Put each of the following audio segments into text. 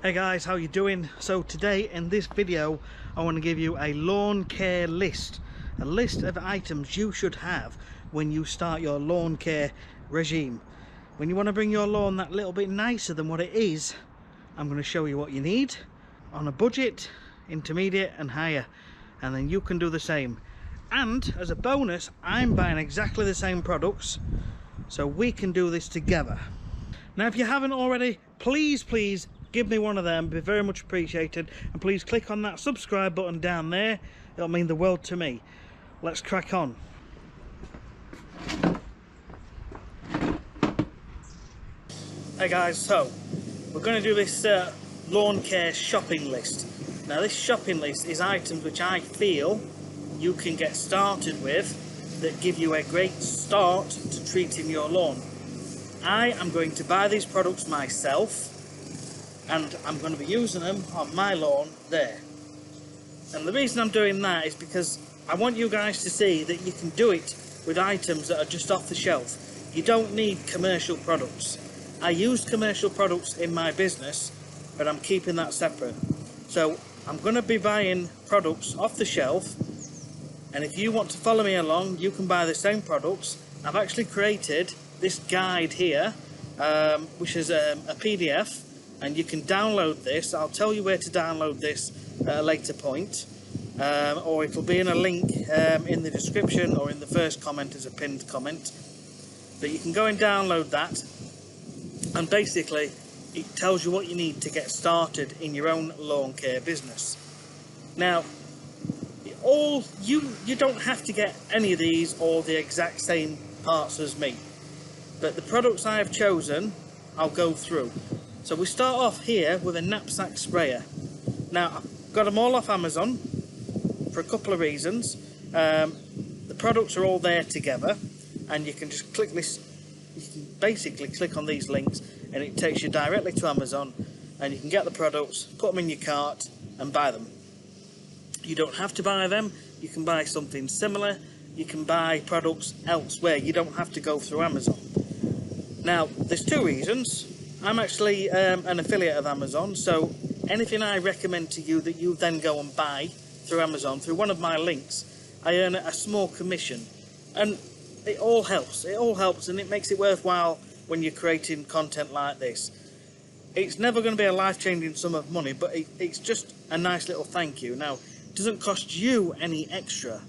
Hey guys, how you doing? So today in this video I want to give you a lawn care list. A list of items you should have when you start your lawn care regime. When you want to bring your lawn that little bit nicer than what it is, I'm going to show you what you need on a budget, intermediate and higher, and then you can do the same. And as a bonus, I'm buying exactly the same products so we can do this together. Now if you haven't already, please give me one of them, it'd be very much appreciated, and please click on that subscribe button down there. It'll mean the world to me. Let's crack on. Hey guys, so we're going to do this lawn care shopping list. Now this shopping list is items which I feel you can get started with that give you a great start to treating your lawn. I am going to buy these products myself, and I'm going to be using them on my lawn there. And the reason I'm doing that is because I want you guys to see that you can do it with items that are just off the shelf. You don't need commercial products. I use commercial products in my business, but I'm keeping that separate. So I'm going to be buying products off the shelf, and if you want to follow me along, you can buy the same products. I've actually created this guide here, which is a PDF, and you can download this. I'll tell you where to download this at a later point, or it'll be in a link in the description or in the first comment as a pinned comment. But you can go and download that, and basically it tells you what you need to get started in your own lawn care business. Now you don't have to get any of these or the exact same parts as me, but the products I have chosen I'll go through. So we start off here with a knapsack sprayer. Now I've got them all off Amazon for a couple of reasons. The products are all there together, and you can just click this, you can basically click on these links and it takes you directly to Amazon, and you can get the products, put them in your cart and buy them. You don't have to buy them, you can buy something similar, you can buy products elsewhere, you don't have to go through Amazon. Now there's two reasons. I'm actually an affiliate of Amazon, so anything I recommend to you that you then go and buy through Amazon, through one of my links, I earn a small commission, and it all helps, and it makes it worthwhile when you're creating content like this. It's never going to be a life-changing sum of money, but it's just a nice little thank you. Now, it doesn't cost you any extra.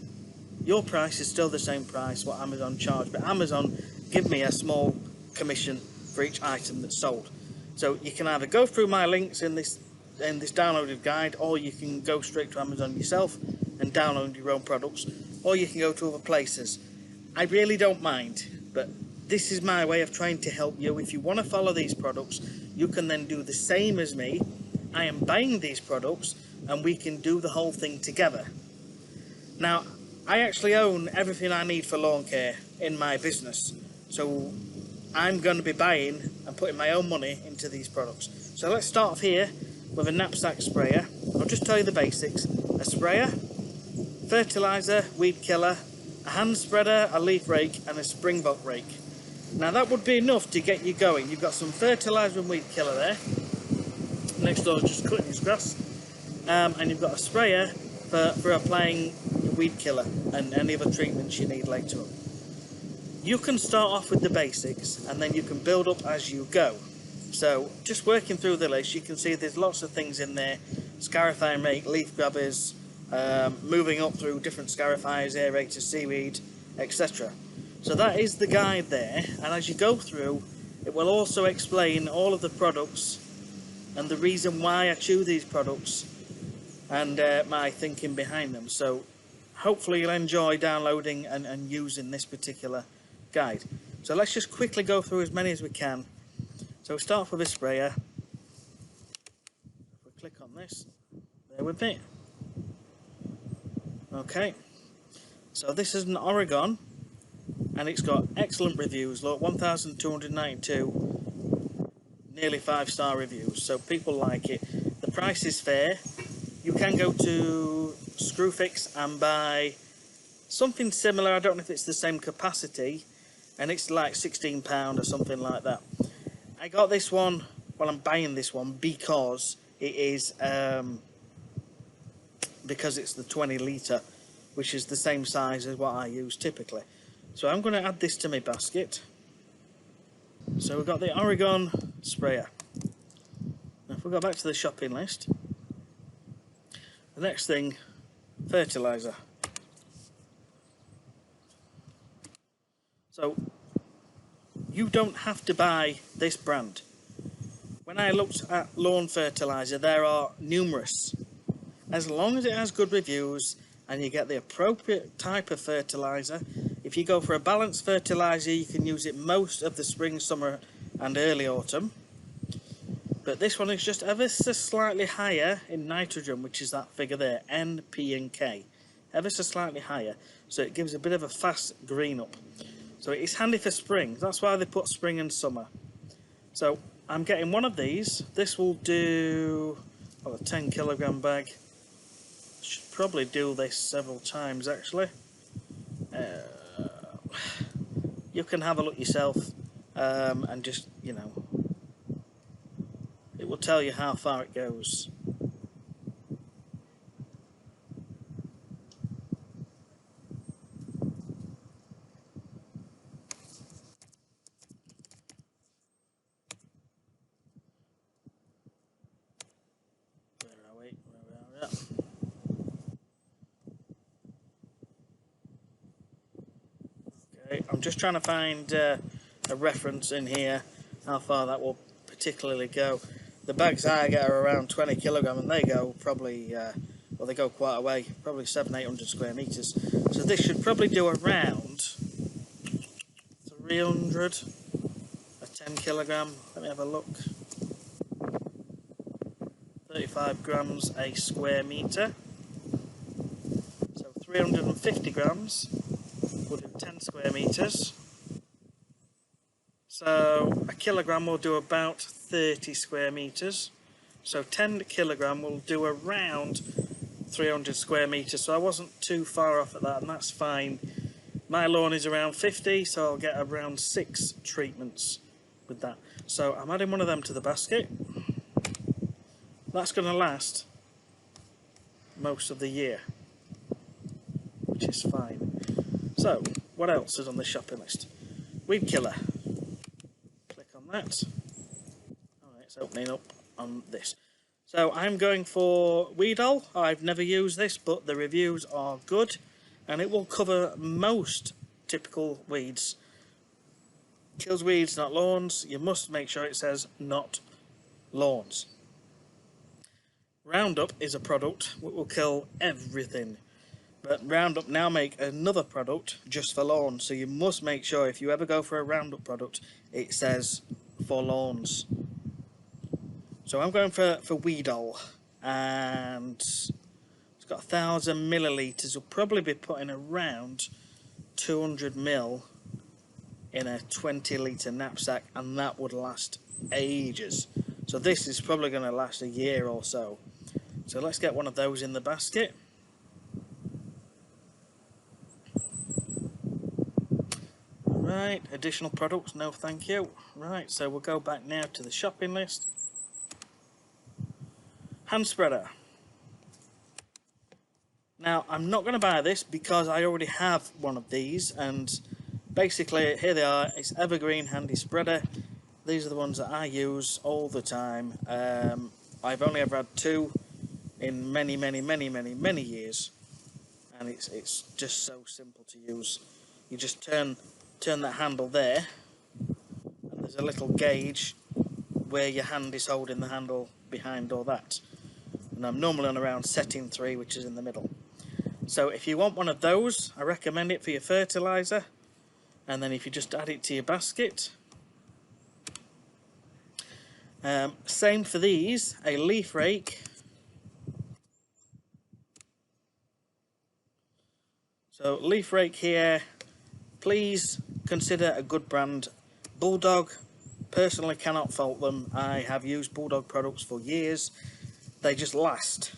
Your price is still the same price what Amazon charge, but Amazon give me a small commission for each item that's sold. So you can either go through my links in this downloaded guide, or you can go straight to Amazon yourself and download your own products, or you can go to other places. I really don't mind, but this is my way of trying to help you. If you want to follow these products, you can then do the same as me. I am buying these products and we can do the whole thing together. Now I actually own everything I need for lawn care in my business, so I'm going to be buying and putting my own money into these products. So let's start off here with a knapsack sprayer. I'll just tell you the basics. A sprayer, fertilizer, weed killer, a hand spreader, a leaf rake and a Springbok Rake. Now that would be enough to get you going. You've got some fertilizer and weed killer there. Next door is just cutting this grass. And you've got a sprayer for applying your weed killer and any other treatments you need later on. You can start off with the basics and then you can build up as you go. So just working through the list, you can see there's lots of things in there. Scarifying rake, leaf grabbers, moving up through different Scarifiers, Aerators, Seaweed, etc. So that is the guide there, and as you go through it will also explain all of the products and the reason why I choose these products and my thinking behind them. So hopefully you'll enjoy downloading and using this particular guide. So let's just quickly go through as many as we can. So we'll start with a sprayer. If we click on this, there with me. Okay, so this is an Oregon, and it's got excellent reviews. Look, 1,292, nearly 5-star reviews, so people like it. The price is fair. You can go to Screwfix and buy something similar. I don't know if it's the same capacity, and it's like £16 or something like that. I got this one well, I'm buying this one because it is because it's the 20 litre, which is the same size as what I use typically. So I'm going to add this to my basket. So we've got the Oregon sprayer. Now if we go back to the shopping list, the next thing, fertilizer. So you don't have to buy this brand. When I looked at lawn fertilizer, there are numerous. As long as it has good reviews and you get the appropriate type of fertilizer, if you go for a balanced fertilizer, you can use it most of the spring, summer and early autumn. But this one is just ever so slightly higher in nitrogen, which is that figure there, N, P and K. Ever so slightly higher, so it gives a bit of a fast green up. So it's handy for spring, that's why they put spring and summer. So I'm getting one of these. This will do a 10 kilogram bag. Should probably do this several times actually. You can have a look yourself and just, you know, it will tell you how far it goes. Where are we? Where are we? Okay, I'm just trying to find a reference in here how far that will particularly go. The bags I get are around 20 kilogram and they go probably well, they go quite a way, probably 700-800 square meters. So this should probably do around 300 a 10 kilogram. Let me have a look. 35 grams a square meter. So 350 grams will do 10 square meters. So a kilogram will do about 30 square meters. So 10 kilogram will do around 300 square meters. So I wasn't too far off at that, and that's fine. My lawn is around 50, so I'll get around 6 treatments with that. So I'm adding one of them to the basket. That's going to last most of the year, which is fine. So what else is on the shopping list? Weed killer. Click on that. Alright, it's opening up on this. So I'm going for Weedol. I've never used this, but the reviews are good and it will cover most typical weeds. Kills weeds, not lawns. You must make sure it says not lawns. Roundup is a product that will kill everything. But Roundup now make another product just for lawns, so you must make sure if you ever go for a Roundup product, it says for lawns. So I'm going for Weedol, and it's got 1,000 millilitres. We'll probably be putting around 200 ml in a 20 litre knapsack, and that would last ages. So this is probably going to last a year or so. So let's get one of those in the basket. Right, additional products, no thank you. Right, so we'll go back now to the shopping list. Hand spreader. Now, I'm not going to buy this because I already have one of these, and basically, here they are. It's Evergreen handy spreader. These are the ones that I use all the time. I've only ever had 2 in many years, and it's just so simple to use. You just turn that handle there, and there's a little gauge where your hand is holding the handle behind all that. And I'm normally on around setting 3, which is in the middle. So if you want one of those, I recommend it for your fertilizer, and then if you just add it to your basket. Same for these, a leaf rake. So leaf rake here, please consider a good brand. Bulldog, personally cannot fault them. I have used Bulldog products for years. They just last.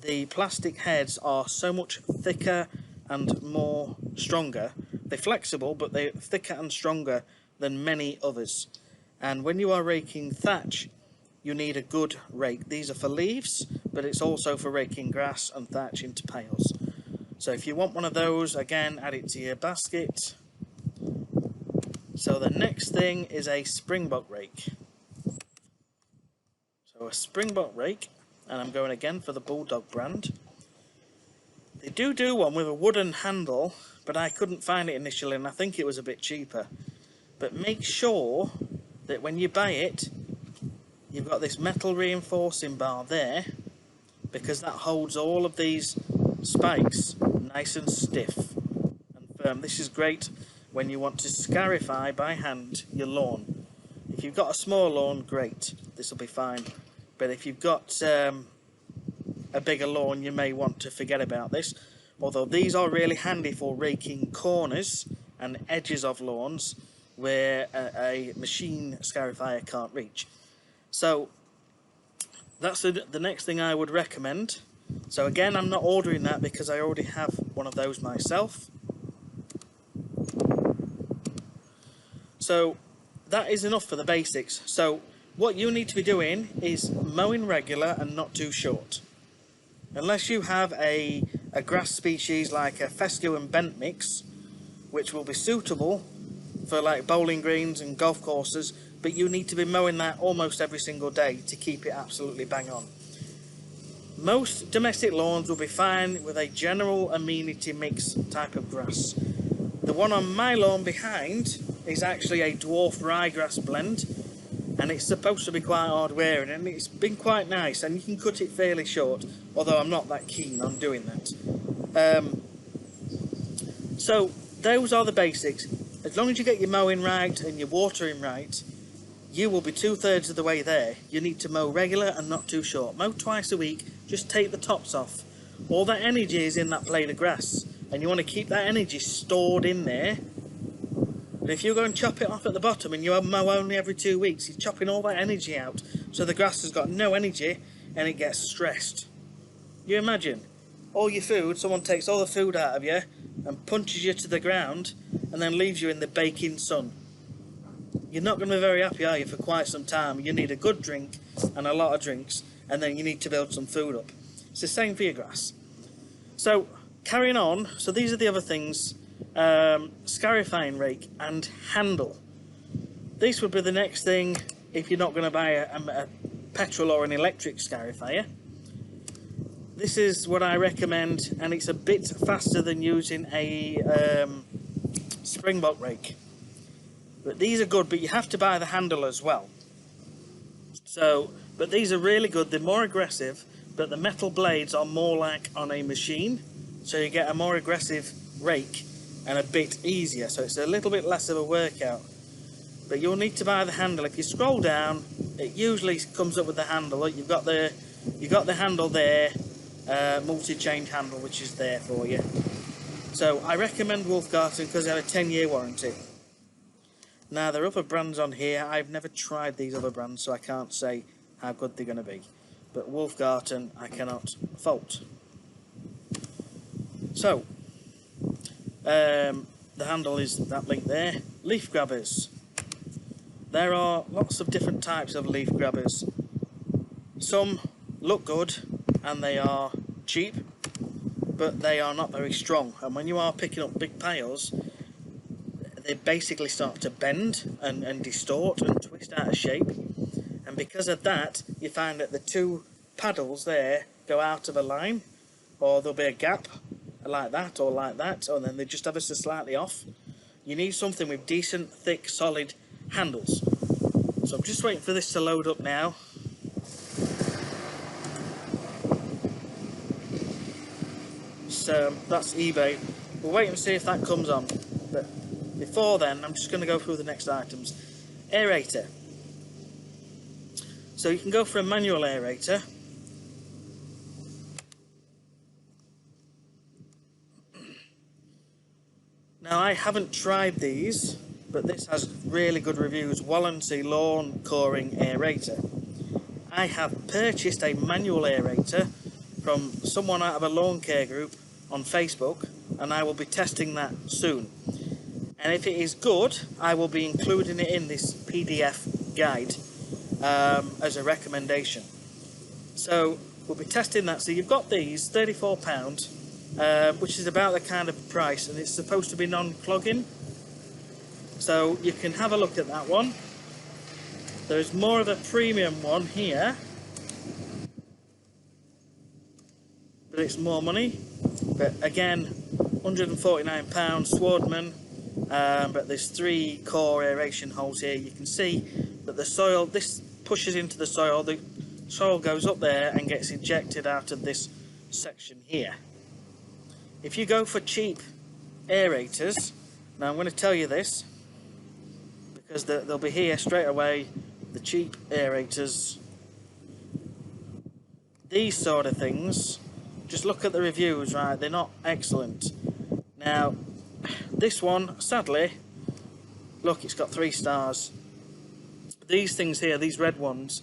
The plastic heads are so much thicker and more stronger. They're flexible, but they're thicker and stronger than many others. And when you are raking thatch, you need a good rake. These are for leaves, but it's also for raking grass and thatch into piles. So if you want one of those, again, add it to your basket. So the next thing is a Springbok Rake. So a Springbok Rake, and I'm going again for the Bulldog brand. They do one with a wooden handle, but I couldn't find it initially and I think it was a bit cheaper. But make sure that when you buy it, you've got this metal reinforcing bar there, because that holds all of these spikes nice and stiff and firm. This is great when you want to scarify by hand your lawn. If you've got a small lawn, great, this will be fine. But if you've got a bigger lawn, you may want to forget about this. Although these are really handy for raking corners and edges of lawns where a machine scarifier can't reach. So that's the next thing I would recommend. So again, I'm not ordering that because I already have one of those myself. So that is enough for the basics. So what you need to be doing is mowing regular and not too short. Unless you have a grass species like a fescue and bent mix, which will be suitable for like bowling greens and golf courses, but you need to be mowing that almost every single day to keep it absolutely bang on. Most domestic lawns will be fine with a general amenity mix type of grass. The one on my lawn behind is actually a dwarf ryegrass blend, and it's supposed to be quite hard wearing, and it's been quite nice, and you can cut it fairly short, although I'm not that keen on doing that. So those are the basics. As long as you get your mowing right and your watering right, you will be 2/3 of the way there. You need to mow regular and not too short. Mow twice a week, just take the tops off. All that energy is in that blade of grass, and you want to keep that energy stored in there. And if you go and chop it off at the bottom and you mow only every 2 weeks, you're chopping all that energy out, so the grass has got no energy and it gets stressed. You imagine, all your food, someone takes all the food out of you and punches you to the ground and then leaves you in the baking sun. You're not going to be very happy, are you, for quite some time. You need a good drink and a lot of drinks, and then you need to build some food up. It's the same for your grass. So carrying on, so these are the other things. Scarifying rake and handle. This would be the next thing if you're not going to buy a petrol or an electric scarifier. This is what I recommend, and it's a bit faster than using a Springbok Rake. But these are good, but you have to buy the handle as well. So, but these are really good. They're more aggressive, but the metal blades are more like on a machine, so you get a more aggressive rake and a bit easier, so it's a little bit less of a workout. But you'll need to buy the handle. If you scroll down, it usually comes up with the handle. You've got the handle there, multi-change handle, which is there for you. So I recommend Wolfgarten because they have a 10-year warranty. Now there are other brands on here. I've never tried these other brands, so I can't say how good they're going to be. But Wolfgarten I cannot fault. So the handle is that link there. Leaf grabbers. There are lots of different types of leaf grabbers. Some look good and they are cheap, but they are not very strong, and when you are picking up big piles, they basically start to bend and distort and twist out of shape, and because of that you find that the two paddles there go out of a line, or there'll be a gap like that or like that, or then they just ever so slightly off. You need something with decent, thick, solid handles. So I'm just waiting for this to load up now. So that's eBay. We'll wait and see if that comes on. But before then, I'm just going to go through the next items. Aerator. So you can go for a manual aerator. Now I haven't tried these, but this has really good reviews. Walensey Lawn Coring Aerator. I have purchased a manual aerator from someone out of a lawn care group on Facebook, and I will be testing that soon. And if it is good, I will be including it in this PDF guide. as a recommendation. So we'll be testing that. So you've got these £34, which is about the kind of price, and it's supposed to be non-clogging. So you can have a look at that one. There's more of a premium one here, but it's more money. But again, £149, Swordman. But there's 3 core aeration holes here. You can see that the soil, this pushes into the soil goes up there and gets ejected out of this section here. If you go for cheap aerators, now I'm going to tell you this because they'll be here straight away, the cheap aerators, these sort of things, just look at the reviews, right? They're not excellent. Now this one, sadly, look, it's got 3 stars. These things here, these red ones,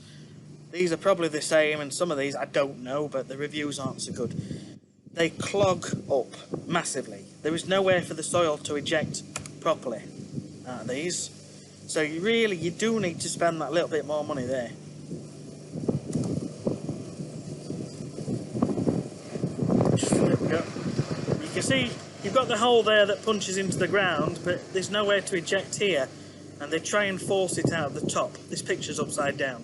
these are probably the same, and some of these I don't know, but the reviews aren't so good. They clog up massively. There is nowhere for the soil to eject properly out of these. So you do need to spend that little bit more money there. There we go. You can see you've got the hole there that punches into the ground, but there's nowhere to eject here, and they try and force it out of the top. This picture's upside down.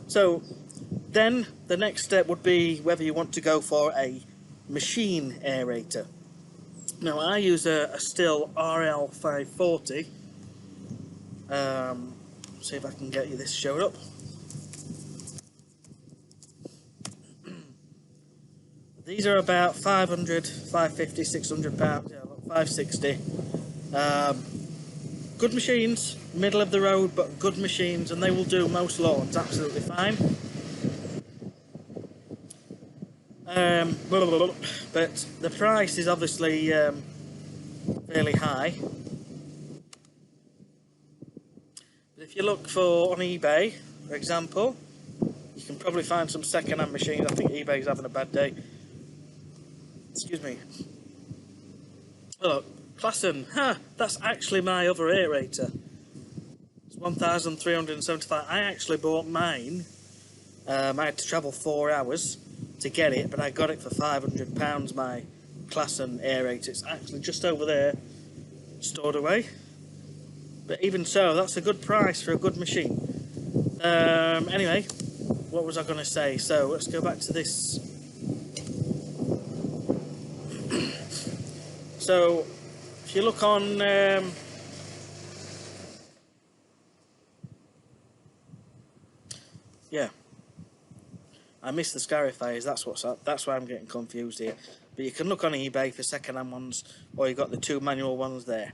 So then the next step would be whether you want to go for a machine aerator. Now I use a Still RL540. See if I can get you this showed up. These are about 500, 550, 600 pounds, yeah, about 560. Good machines, middle of the road, but good machines, and they will do most lawns absolutely fine. But the price is obviously fairly high. But if you look on eBay, for example, you can probably find some second-hand machines. I think eBay's having a bad day. Excuse me. Look, Klassen, that's actually my other aerator. It's 1,375. I actually bought mine. I had to travel 4 hours to get it, but I got it for £500, my Klassen aerator. It's actually just over there, stored away. But even so, that's a good price for a good machine. Anyway, what was I going to say? So let's go back to this. So if you look on yeah, I missed the Scarifiers. That's why I'm getting confused here. But you can look on eBay for second-hand ones, or you've got the 2 manual ones there.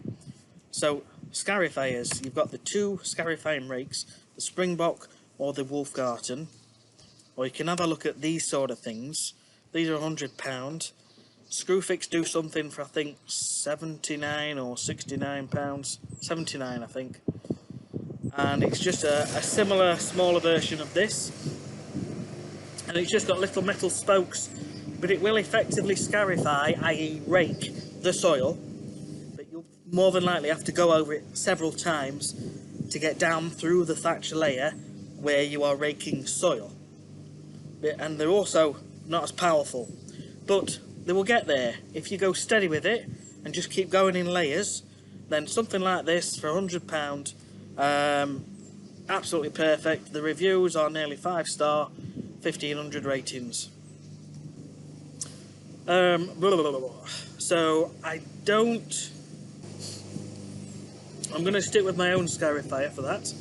So Scarifiers, you've got the 2 Scarifying rakes, the Springbok or the Wolfgarten, or you can have a look at these sort of things. These are £100. Screwfix do something for I think £79 or £69, 79 I think, and it's just a similar smaller version of this, and it's just got little metal spokes, but it will effectively scarify, i.e. rake the soil, but you'll more than likely have to go over it several times to get down through the thatch layer where you are raking soil. And they're also not as powerful, but they will get there. If you go steady with it and just keep going in layers, then something like this for £100, absolutely perfect. The reviews are nearly 5-star, 1,500 ratings. So I'm going to stick with my own Scarifier for that.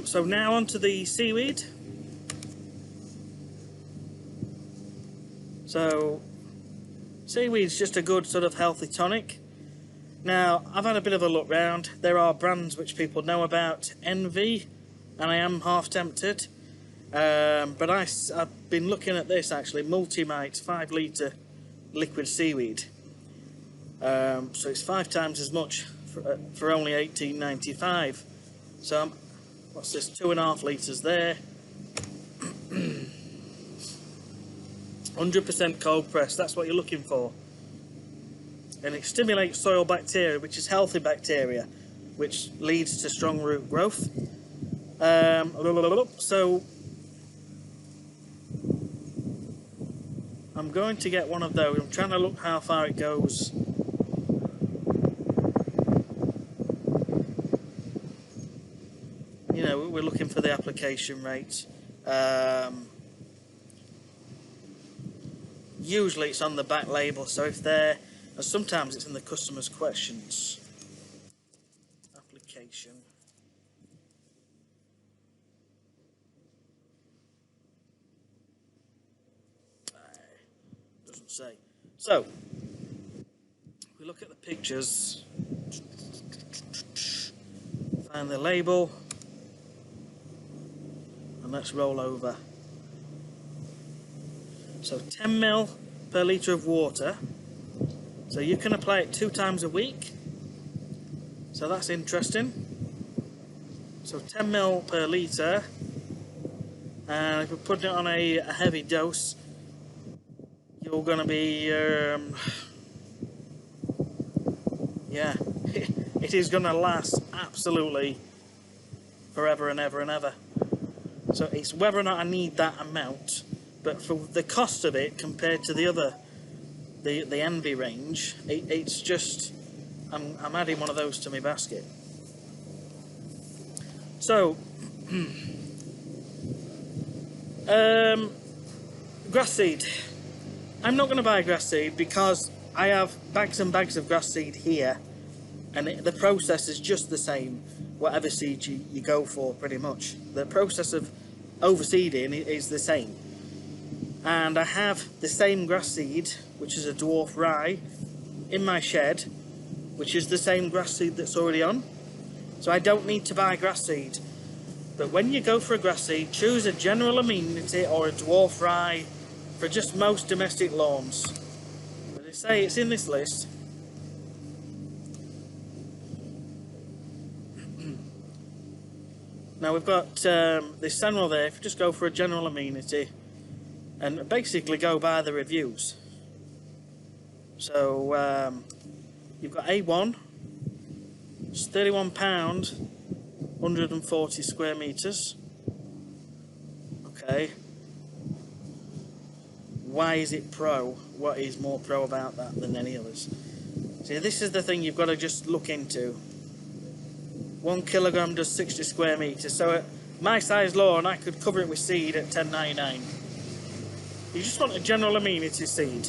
So now onto the Seaweed. So Seaweed's just a good sort of healthy tonic. Now I've had a bit of a look round. There are brands which people know about, Envy, and I am half tempted. But I've been looking at this actually, Multimite 5 litre liquid seaweed. So it's 5 times as much for only £18.95. So what's this? 2.5 litres there. 100% cold press, that's what you're looking for. and it stimulates soil bacteria, which is healthy bacteria, which leads to strong root growth. So I'm going to get one of those. I'm trying to look how far it goes. You know, we're looking for the application rate. Usually it's on the back label, so if they're, and sometimes it's in the customer's questions. Application. Doesn't say. So, we look at the pictures, find the label, and let's roll over. So 10 ml per litre of water, so you can apply it 2 times a week, so that's interesting. So 10 ml per litre, and if we're putting it on a heavy dose, you're going to be, yeah, it is going to last absolutely forever and ever and ever. So it's whether or not I need that amount, but for the cost of it compared to the other, the Envy range, it's just, I'm adding one of those to my basket. So, grass seed. I'm not going to buy grass seed because I have bags and bags of grass seed here, and the process is just the same, whatever seed you go for, pretty much. The process of overseeding is the same. And I have the same grass seed, which is a dwarf rye, in my shed, which is the same grass seed that's already on. So I don't need to buy grass seed. But when you go for a grass seed, choose a general amenity or a dwarf rye for just most domestic lawns. As I say, it's in this list. Now we've got this Senral there. If you just go for a general amenity and basically go by the reviews. So you've got A1, it's £31, 140 square metres. Okay. Why is it pro? What is more pro about that than any others? See, this is the thing you've got to just look into. 1 kilogram does 60 square metres, so at my size lawn I could cover it with seed at £10.99. You just want a general amenity seed.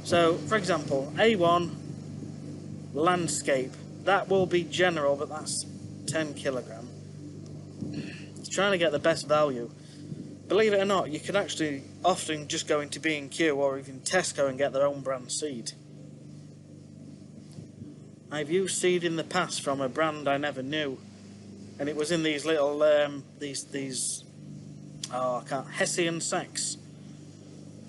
So, for example, A1 landscape, that will be general, but that's 10 kilogram. It's trying to get the best value. Believe it or not, you can actually often just go into B&Q or even Tesco and get their own brand seed. I've used seed in the past from a brand I never knew, and it was in these little Hessian sacks.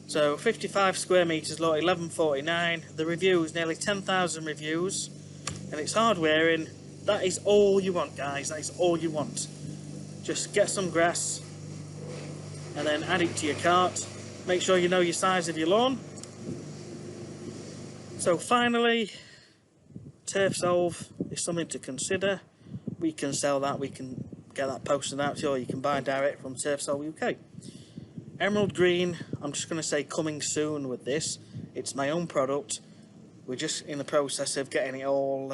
So 55 square metres, lot, £11.49. The reviews, nearly 10,000 reviews, and it's hard wearing. That is all you want, guys. That is all you want. Just get some grass and then add it to your cart. Make sure you know your size of your lawn. So finally, Turf Solve is something to consider. We can sell that, we can get that posted out to you, or you can buy direct from Turf Solve UK. Emerald Green, I'm just going to say coming soon with this. It's my own product. We're just in the process of getting it all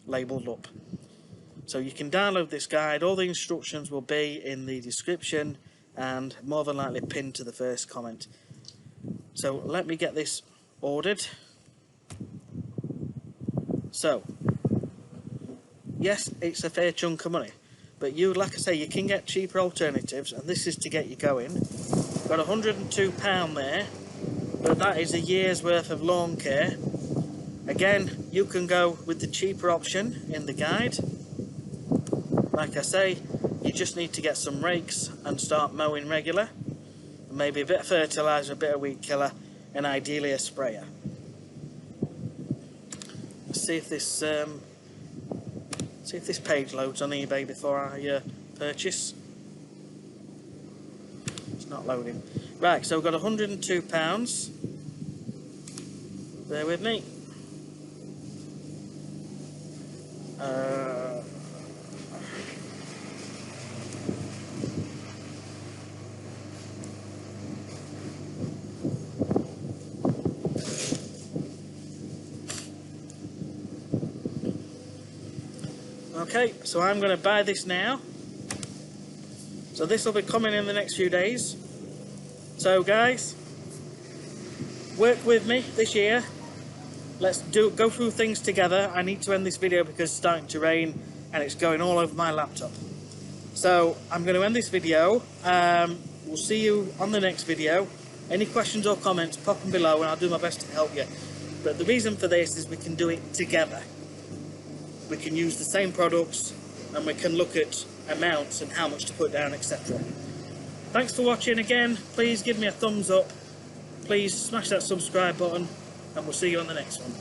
labelled up. So you can download this guide. All the instructions will be in the description and more than likely pinned to the first comment. So let me get this ordered. So, yes, it's a fair chunk of money, but like I say, you can get cheaper alternatives, and this is to get you going. Got £102 there, but that is a year's worth of lawn care. Again, you can go with the cheaper option in the guide. Like I say, you just need to get some rakes and start mowing regular, and maybe a bit of fertilizer, a bit of weed killer, and ideally a sprayer. Let's see if this page loads on eBay before I purchase. It's not loading. Right, so we've got £102. Bear with me. Okay, so I'm going to buy this now. So this will be coming in the next few days. So guys, work with me this year. Let's go through things together. I need to end this video because it's starting to rain and it's going all over my laptop. So I'm going to end this video. We'll see you on the next video. Any questions or comments, pop them below and I'll do my best to help you. But the reason for this is we can do it together. We can use the same products and we can look at amounts and how much to put down, etc. Thanks for watching again. Please give me a thumbs up. Please smash that subscribe button and we'll see you on the next one.